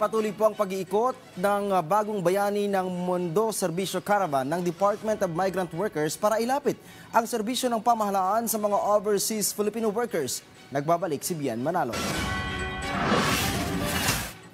patuloy po ang pag-iikot ng bagong bayani ng Mundo Serbisyo Caravan ng Department of Migrant Workers para ilapit ang serbisyo ng pamahalaan sa mga overseas Filipino workers. Nagbabalik si Bian Manalo.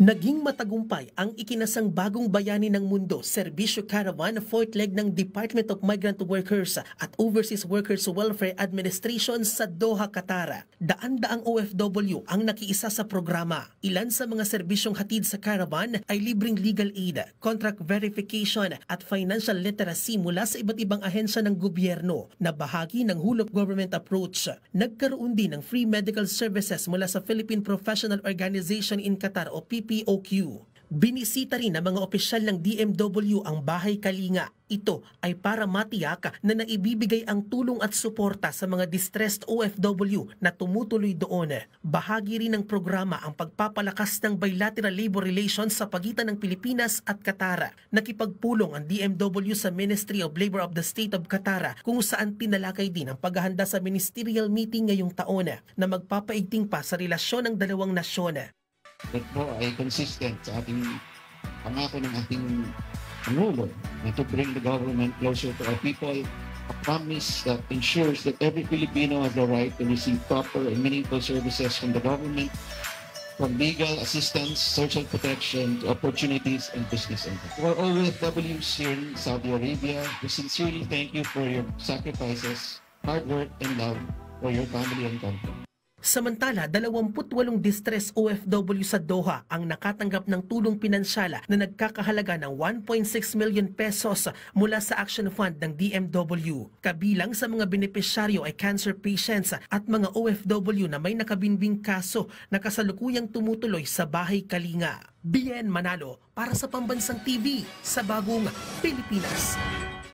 Naging matagumpay ang ikinasang bagong bayani ng mundo, Serbisyo Caravan, fourth leg ng Department of Migrant Workers at Overseas Workers Welfare Administration sa Doha, Qatar. Daan-daang OFW ang nakiisa sa programa. Ilan sa mga serbisyong hatid sa Caravan ay libreng legal aid, contract verification at financial literacy mula sa iba't ibang ahensya ng gobyerno na bahagi ng whole of government approach. Nagkaroon din ng free medical services mula sa Philippine Professional Organization in Qatar o POQ. Binisita rin ng mga opisyal ng DMW ang Bahay Kalinga. Ito ay para matiyak na naibibigay ang tulong at suporta sa mga distressed OFW na tumutuloy doon. Bahagi rin ng programa ang pagpapalakas ng bilateral labor relations sa pagitan ng Pilipinas at Qatar. Nakipagpulong ang DMW sa Ministry of Labor of the State of Qatar kung saan tinalakay din ang paghahanda sa ministerial meeting ngayong taon na magpapaigting pa sa relasyon ng dalawang nasyon. That po ay consistent sa ating pangako ng ating Pangulo na to bring the government closer to our people, a promise that ensures that every Filipino has the right to receive proper and meaningful services from the government, from legal assistance, social protection, to opportunities and business income. For all OFWs here in Saudi Arabia, we sincerely thank you for your sacrifices, hard work, and love for your family and country. Samantala, 28 distress OFW sa Doha ang nakatanggap ng tulong pinansyala na nagkakahalaga ng 1.6 million pesos mula sa Action Fund ng DMW. Kabilang sa mga benepisyaryo ay cancer patients at mga OFW na may nakabinbing kaso na kasalukuyang tumutuloy sa Bahay Kalinga. Bien Manalo para sa Pambansang TV sa Bagong Pilipinas.